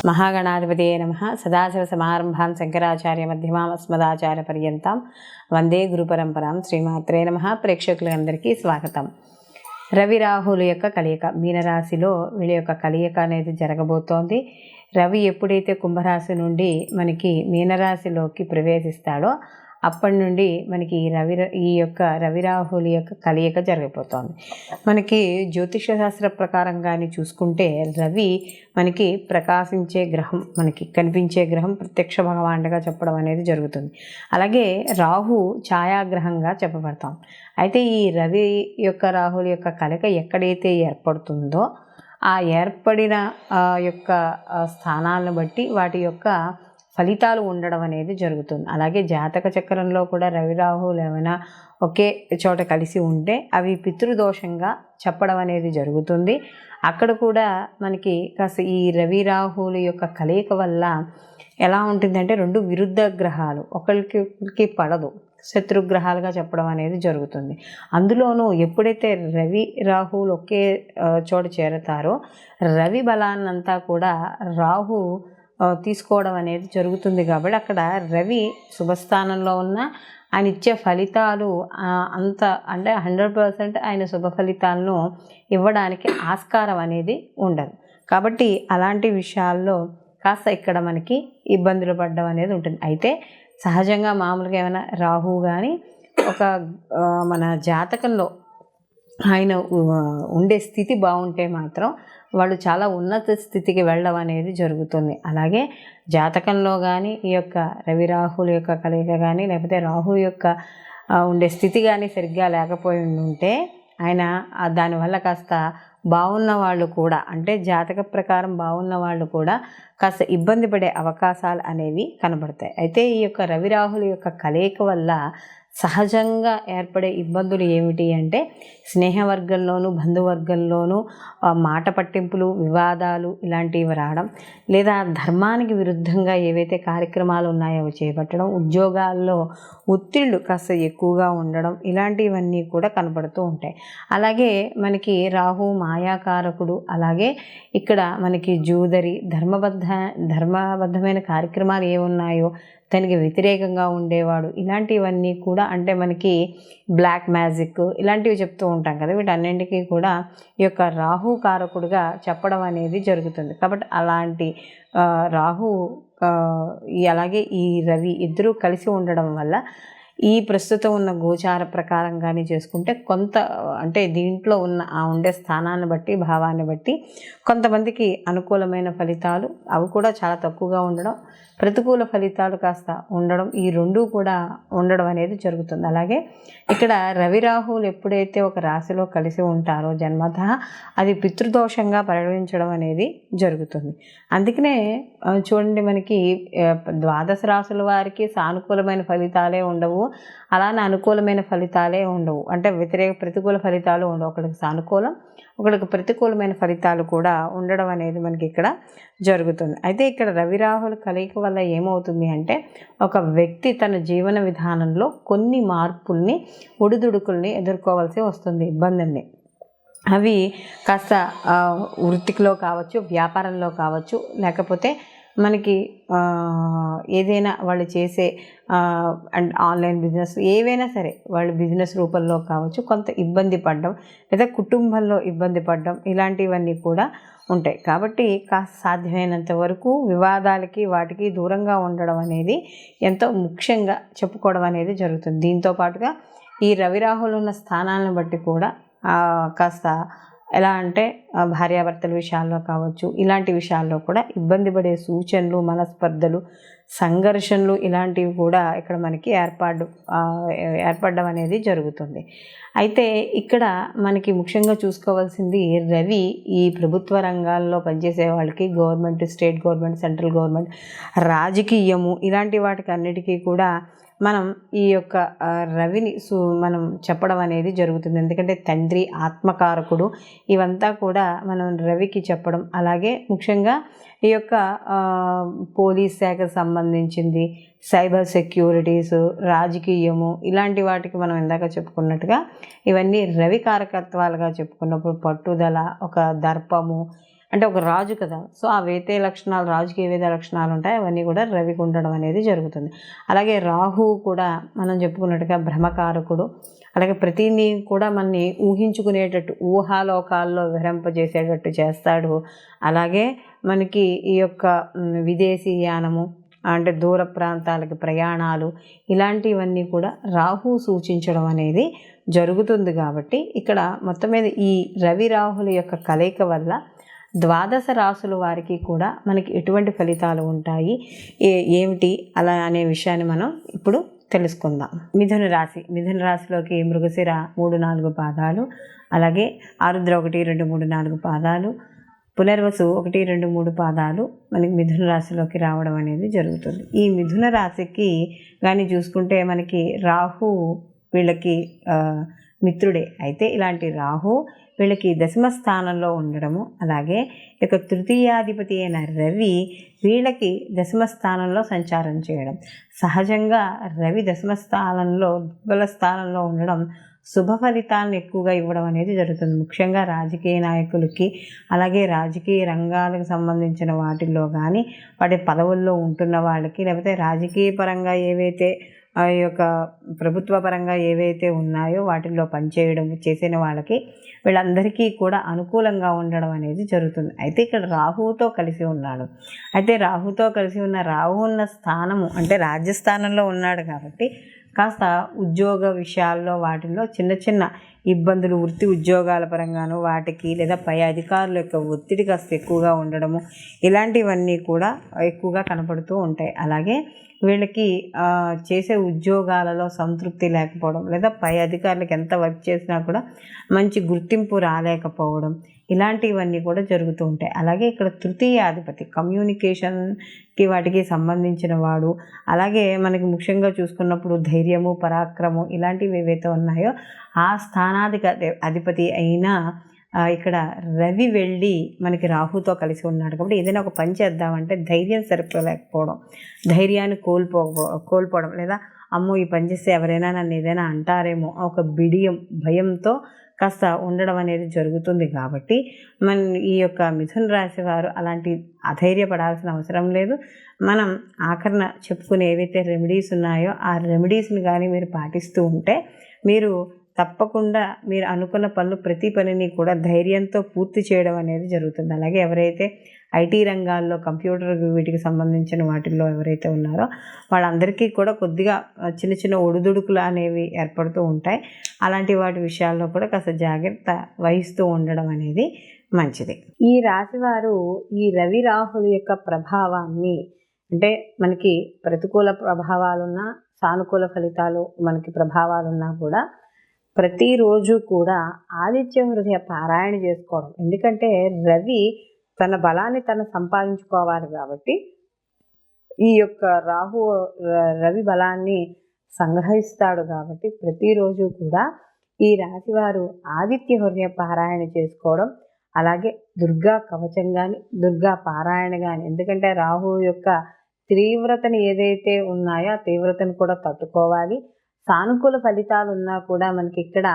మహాగణాధిపతియే నమః. సదాశివసమారంభాం శంకరాచార్యమధ్యమాం అస్మదాచార్యపర్యంతం వందే గురుపరంపరాం. శ్రీమాత్రే నమః. ప్రేక్షకులందరికీ స్వాగతం. రవి రాహుల యొక్క కలయిక, మీనరాశిలో వీళ్ళ యొక్క కలయిక అనేది జరగబోతోంది. రవి ఎప్పుడైతే కుంభరాశి నుండి మనకి మీనరాశిలోకి ప్రవేశిస్తాడో అప్పటి నుండి మనకి ఈ యొక్క రవి రాహుల యొక్క కలయిక జరగబోతోంది. మనకి జ్యోతిష శాస్త్ర ప్రకారం కానీ చూసుకుంటే రవి మనకి ప్రకాశించే గ్రహం, మనకి కనిపించే గ్రహం, ప్రత్యక్ష భగవానుడిగా చెప్పడం అనేది జరుగుతుంది. అలాగే రాహు ఛాయాగ్రహంగా చెప్పబడతాం. అయితే ఈ రవి యొక్క రాహుల యొక్క కలయిక ఎక్కడైతే ఏర్పడుతుందో ఆ ఏర్పడిన యొక్క స్థానాలను బట్టి వాటి యొక్క ఫలితాలు ఉండడం అనేది జరుగుతుంది. అలాగే జాతక చక్రంలో కూడా రవి రాహువులు ఏమైనా ఒకే చోట కలిసి ఉంటే అవి పితృదోషంగా చెప్పడం అనేది జరుగుతుంది. అక్కడ కూడా మనకి కాస్త ఈ రవి రాహువుల యొక్క కలయిక వల్ల ఎలా ఉంటుందంటే రెండు విరుద్ధ గ్రహాలు ఒకరికి పడదు, శత్రుగ్రహాలుగా చెప్పడం అనేది జరుగుతుంది. అందులోనూ ఎప్పుడైతే రవి రాహువులు ఒకే చోట చేరతారో రవి బలాన్నంతా కూడా రాహు తీసుకోవడం అనేది జరుగుతుంది. కాబట్టి అక్కడ రవి శుభస్థానంలో ఉన్న ఆయన ఇచ్చే ఫలితాలు అంత అంటే 100% ఆయన శుభ ఫలితాలను ఇవ్వడానికి ఆస్కారం అనేది ఉండదు. కాబట్టి అలాంటి విషయాల్లో కాస్త ఇక్కడ మనకి ఇబ్బందులు పడడం అనేది ఉంటుంది. అయితే సహజంగా మామూలుగా ఏమైనా రాహు కానీ ఒక మన జాతకంలో ఆయన ఉండే స్థితి బాగుంటే మాత్రం వాళ్ళు చాలా ఉన్నత స్థితికి వెళ్ళడం అనేది జరుగుతుంది. అలాగే జాతకంలో కానీ ఈ యొక్క రవి రాహుల యొక్క కలయిక కానీ లేకపోతే రాహు యొక్క ఉండే స్థితి కానీ సరిగ్గా లేకపోయి ఉంటే ఆయన దానివల్ల కాస్త బాగున్న వాళ్ళు కూడా, అంటే జాతక ప్రకారం బాగున్న వాళ్ళు కూడా కాస్త ఇబ్బంది పడే అవకాశాలు అనేవి కనబడతాయి. అయితే ఈ యొక్క రవి రాహుల యొక్క కలయిక వల్ల సహజంగా ఏర్పడే ఇబ్బందులు ఏమిటి అంటే స్నేహవర్గంలోనూ బంధువర్గంలోనూ మాట పట్టింపులు, వివాదాలు ఇలాంటివి రావడం, లేదా ధర్మానికి విరుద్ధంగా ఏవైతే కార్యక్రమాలు ఉన్నాయో అవి చేపట్టడం, ఉద్యోగాల్లో ఒత్తిళ్ళు కాస్త ఎక్కువగా ఉండడం, ఇలాంటివన్నీ కూడా కనబడుతూ ఉంటాయి. అలాగే మనకి రాహు మాయాకారకుడు. అలాగే ఇక్కడ మనకి జూదరి, ధర్మబద్ధమైన కార్యక్రమాలు ఏమున్నాయో దానికి వ్యతిరేకంగా ఉండేవాడు, ఇలాంటివన్నీ కూడా అంటే మనకి బ్లాక్ మ్యాజిక్ ఇలాంటివి చెప్తూ ఉంటాం కదా, వీటన్నింటికీ కూడా ఈ యొక్క రాహు కారకుడుగా చెప్పడం అనేది జరుగుతుంది. కాబట్టి అలాంటి రాహు అలాగే ఈ రవి ఇద్దరూ కలిసి ఉండడం వల్ల ఈ ప్రస్తుతం ఉన్న గోచార ప్రకారం కానీ చేసుకుంటే కొంత అంటే దీంట్లో ఉన్న ఉండే స్థానాన్ని బట్టి, భావాన్ని బట్టి కొంతమందికి అనుకూలమైన ఫలితాలు అవి కూడా చాలా తక్కువగా ఉండడం, ప్రతికూల ఫలితాలు కాస్త ఉండడం, ఈ రెండూ కూడా ఉండడం అనేది జరుగుతుంది. అలాగే ఇక్కడ రవి రాహువులు ఎప్పుడైతే ఒక రాశిలో కలిసి ఉంటారో జన్మతః అది పితృదోషంగా పరిగణించడం అనేది జరుగుతుంది. అందుకనే చూడండి మనకి ద్వాదశ రాశుల వారికి సానుకూలమైన ఫలితాలే ఉండవు, అలానే అనుకూలమైన ఫలితాలే ఉండవు. అంటే ప్రతికూల ఫలితాలు ఉండవు. ఒకరికి సానుకూలం, ఒకరికి ప్రతికూలమైన ఫలితాలు కూడా ఉండడం అనేది మనకి ఇక్కడ జరుగుతుంది. అయితే ఇక్కడ రవి రాహుల కలయిక వల్ల ఏమవుతుంది అంటే ఒక వ్యక్తి తన జీవన విధానంలో కొన్ని మార్పుల్ని, ఒడిదుడుకుల్ని ఎదుర్కోవాల్సి వస్తుంది, ఇబ్బందుల్ని. అవి కాస్త వృత్తిలో కావచ్చు, వ్యాపారంలో కావచ్చు, లేకపోతే మనకి ఏదైనా వాళ్ళు చేసే అండ్ ఆన్లైన్ బిజినెస్ ఏవైనా సరే వాళ్ళు బిజినెస్ రూపంలో కావచ్చు కొంత ఇబ్బంది పడడం, లేదా కుటుంబంలో ఇబ్బంది పడడం, ఇలాంటివన్నీ కూడా ఉంటాయి. కాబట్టి కాస్త సాధ్యమైనంత వరకు వివాదాలకి వాటికి దూరంగా ఉండడం అనేది ఎంతో ముఖ్యంగా చెప్పుకోవడం అనేది జరుగుతుంది. దీంతో పాటుగా ఈ రవి రాహులు ఉన్న స్థానాలను బట్టి కూడా కాస్త ఎలా అంటే భార్యాభర్తల విషయాల్లో కావచ్చు, ఇలాంటి విషయాల్లో కూడా ఇబ్బంది పడే సూచనలు, మనస్పర్ధలు, సంఘర్షణలు ఇలాంటివి కూడా ఇక్కడ మనకి ఏర్పడడం అనేది జరుగుతుంది. అయితే ఇక్కడ మనకి ముఖ్యంగా చూసుకోవాల్సింది రవి ఈ ప్రభుత్వ రంగాల్లో పనిచేసే వాళ్ళకి, government, state government, central government, రాజకీయము ఇలాంటి వాటికి అన్నిటికీ కూడా మనం ఈ యొక్క రవిని మనం చెప్పడం అనేది జరుగుతుంది. ఎందుకంటే తండ్రి, ఆత్మకారకుడు, ఇవంతా కూడా మనం రవికి చెప్పడం. అలాగే ముఖ్యంగా ఈ యొక్క పోలీస్ శాఖకు సంబంధించింది, సైబర్ సెక్యూరిటీస్, రాజకీయము ఇలాంటి వాటికి మనం ఇందాక చెప్పుకున్నట్టుగా ఇవన్నీ రవి కారకత్వాలుగా చెప్పుకున్నప్పుడు పట్టుదల, ఒక దర్పము, అంటే ఒక రాజు కదా, సో ఆ వేతే లక్షణాలు, రాజుకి ఏవైతే లక్షణాలు ఉంటాయో అవన్నీ కూడా రవికి ఉండడం అనేది జరుగుతుంది. అలాగే రాహువు కూడా మనం చెప్పుకున్నట్టుగా భ్రమకారకుడు. అలాగే ప్రతిదీ కూడా మనని ఊహించుకునేటట్టు, ఊహాలోకాల్లో విహరింపజేసేటట్టు చేస్తాడు. అలాగే మనకి ఈ యొక్క విదేశీయానము అంటే దూర ప్రాంతాలకు ప్రయాణాలు, ఇలాంటివన్నీ కూడా రాహు సూచించడం అనేది జరుగుతుంది. కాబట్టి ఇక్కడ మొత్తం మీద ఈ రవి రాహుల యొక్క కలయిక వల్ల ద్వాదశ రాశుల వారికి కూడా మనకి ఎటువంటి ఫలితాలు ఉంటాయి, ఏమిటి అలా అనే విషయాన్ని మనం ఇప్పుడు తెలుసుకుందాం. మిథున రాశి. మిథున రాశిలోకి మృగశిర 3-4 పాదాలు, అలాగే ఆరుద్ర 1-2-3-4 పాదాలు, పునర్వసు 1-2-3 పాదాలు మనకి మిథున రాశిలోకి రావడం అనేది జరుగుతుంది. ఈ మిథున రాశికి కానీ చూసుకుంటే మనకి రాహు వీళ్ళకి మిత్రుడే. అయితే ఇలాంటి రాహు వీళ్ళకి దశమ స్థానంలో ఉండడము, అలాగే ఇక తృతీయాధిపతి అయిన రవి వీళ్ళకి దశమ స్థానంలో సంచారం చేయడం. సహజంగా రవి దశమ స్థానంలో, దుర్బల స్థానంలో ఉండడం శుభ ఫలితాలను ఎక్కువగా ఇవ్వడం అనేది జరుగుతుంది. ముఖ్యంగా రాజకీయ నాయకులకి, అలాగే రాజకీయ రంగాలకు సంబంధించిన వాటిల్లో కానీ, వాటి పదవుల్లో ఉంటున్న వాళ్ళకి, లేకపోతే రాజకీయ పరంగా ఏవైతే ఆ యొక్క ప్రభుత్వ పరంగా ఏవైతే ఉన్నాయో వాటిల్లో పనిచేయడం చేసిన వాళ్ళకి, వీళ్ళందరికీ కూడా అనుకూలంగా ఉండడం అనేది జరుగుతుంది. అయితే ఇక్కడ రాహువుతో కలిసి ఉన్నాడు. అయితే రాహుతో కలిసి ఉన్న రాహు ఉన్న స్థానము అంటే రాజ్యస్థానంలో ఉన్నాడు కాబట్టి కాస్త ఉద్యోగ విషయాల్లో వాటిల్లో చిన్న చిన్న ఇబ్బందులు, వృత్తి ఉద్యోగాల పరంగాను వాటికి, లేదా పై అధికారుల యొక్క ఒత్తిడి కాస్త ఎక్కువగా ఉండడము, ఇలాంటివన్నీ కూడా ఎక్కువగా కనపడుతూ ఉంటాయి. అలాగే వీళ్ళకి చేసే ఉద్యోగాలలో సంతృప్తి లేకపోవడం, లేదా పై అధికారులకు ఎంత వర్క్ చేసినా కూడా మంచి గుర్తింపు రాలేకపోవడం, ఇలాంటివన్నీ కూడా జరుగుతూ ఉంటాయి. అలాగే ఇక్కడ తృతీయాధిపతి కమ్యూనికేషన్కి వాటికి సంబంధించిన వాడు. అలాగే మనకి ముఖ్యంగా చూసుకున్నప్పుడు ధైర్యము, పరాక్రమం ఇలాంటివి ఏవైతే ఉన్నాయో ఆ అధిపతి అయిన ఇక్కడ రవి వెళ్ళి మనకి రాహుతో కలిసి ఉన్నాడు. కాబట్టి ఏదైనా ఒక పని చేద్దామంటే ధైర్యం సరిపోలేకపోవడం, ధైర్యాన్ని కోల్పోవడం, లేదా అమ్మో ఈ పని చేస్తే ఎవరైనా నన్ను ఏదైనా అంటారేమో ఒక భయంతో కాస్త ఉండడం అనేది జరుగుతుంది. కాబట్టి మన ఈ యొక్క మిథున రాశి వారు అలాంటి అధైర్యపడాల్సిన అవసరం లేదు. మనం ఆఖరణ చెప్పుకునే ఏవైతే రెమెడీస్ ఉన్నాయో ఆ రెమెడీస్ని కానీ మీరు పాటిస్తూ ఉంటే మీరు తప్పకుండా మీరు అనుకున్న ప్రతి పనిని కూడా ధైర్యంతో పూర్తి చేయడం అనేది జరుగుతుంది. అలాగే ఎవరైతే ఐటీ రంగాల్లో కంప్యూటర్ వీటికి సంబంధించిన వాటిల్లో ఎవరైతే ఉన్నారో వాళ్ళందరికీ కూడా కొద్దిగా చిన్న చిన్న ఒడిదుడుకులు అనేవి ఏర్పడుతూ ఉంటాయి. అలాంటి వాటి విషయాల్లో కూడా కాస్త జాగ్రత్త వహిస్తూ ఉండడం అనేది మంచిది. ఈ రాశివారు ఈ రవి రాహుల యొక్క ప్రభావాన్ని, అంటే మనకి ప్రతికూల ప్రభావాలున్నా, సానుకూల ఫలితాలు మనకి ప్రభావాలున్నా కూడా ప్రతిరోజు కూడా ఆదిత్య హృదయ పారాయణ చేసుకోవడం. ఎందుకంటే రవి తన బలాన్ని తను సంపాదించుకోవాలి కాబట్టి ఈ యొక్క రవి బలాన్ని సంగ్రహిస్తాడు. కాబట్టి ప్రతిరోజు కూడా ఈ రాశివారు ఆదిత్య హృదయ పారాయణ చేసుకోవడం, అలాగే దుర్గా కవచం కానీ, దుర్గా పారాయణ కానీ, ఎందుకంటే రాహు యొక్క తీవ్రతను ఏదైతే ఉన్నాయో ఆ తీవ్రతను కూడా తట్టుకోవాలి. సానుకూల ఫలితాలు ఉన్నా కూడా మనకి ఇక్కడ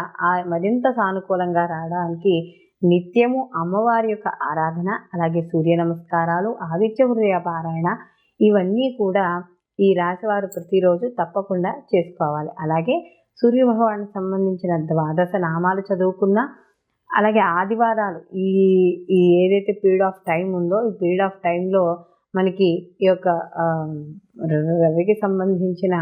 మరింత సానుకూలంగా రావడానికి నిత్యము అమ్మవారి యొక్క ఆరాధన, అలాగే సూర్య నమస్కారాలు, ఆదిత్య హృదయ పారాయణ ఇవన్నీ కూడా ఈ రాశివారు ప్రతిరోజు తప్పకుండా చేసుకోవాలి. అలాగే సూర్య భగవానికి సంబంధించిన ద్వాదశ నామాలు చదువుకున్నా, అలాగే ఆదివారాలు ఈ ఏదైతే పీరియడ్ ఆఫ్ టైం ఉందో ఈ పీరియడ్ ఆఫ్ టైంలో మనకి ఈ యొక్క రవికి సంబంధించిన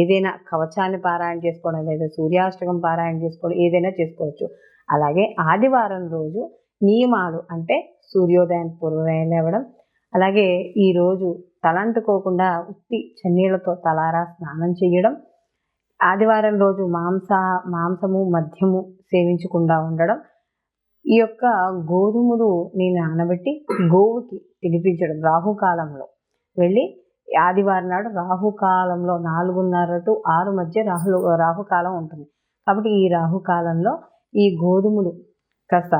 ఏదైనా కవచాన్ని పారాయణ చేసుకోవడం, లేదా సూర్యాష్టకం పారాయణ చేసుకోవడం, ఏదైనా చేసుకోవచ్చు. అలాగే ఆదివారం రోజు నియమాలు అంటే సూర్యోదయానికి పూర్వమే లేవడం, అలాగే ఈరోజు తలంటుకోకుండా ఉత్తి చన్నీళ్లతో తలారా స్నానం చేయడం, ఆదివారం రోజు మాంసము మద్యము సేవించకుండా ఉండడం, ఈ యొక్క గోధుమలు నానబెట్టి గోవుకి తినిపించడం, రాహుకాలంలో వెళ్ళి ఆదివారం నాడు రాహుకాలంలో 4:30 to 6 మధ్య రాహుకాలం ఉంటుంది. కాబట్టి ఈ రాహుకాలంలో ఈ గోధుమలు కాస్త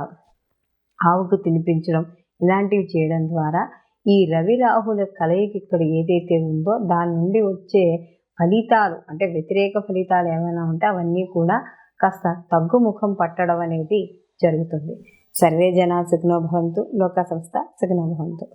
ఆవుకు తినిపించడం, ఇలాంటివి చేయడం ద్వారా ఈ రవి రాహుల కలయిక ఇక్కడ ఏదైతే ఉందో దాని నుండి వచ్చే ఫలితాలు, అంటే వ్యతిరేక ఫలితాలు ఏమైనా ఉంటే అవన్నీ కూడా కాస్త తగ్గుముఖం పట్టడం అనేది జరుగుతుంది. సర్వే జనా సుఖినో భవంతు, లోకా సంస్థ సుఖినో భవంతు.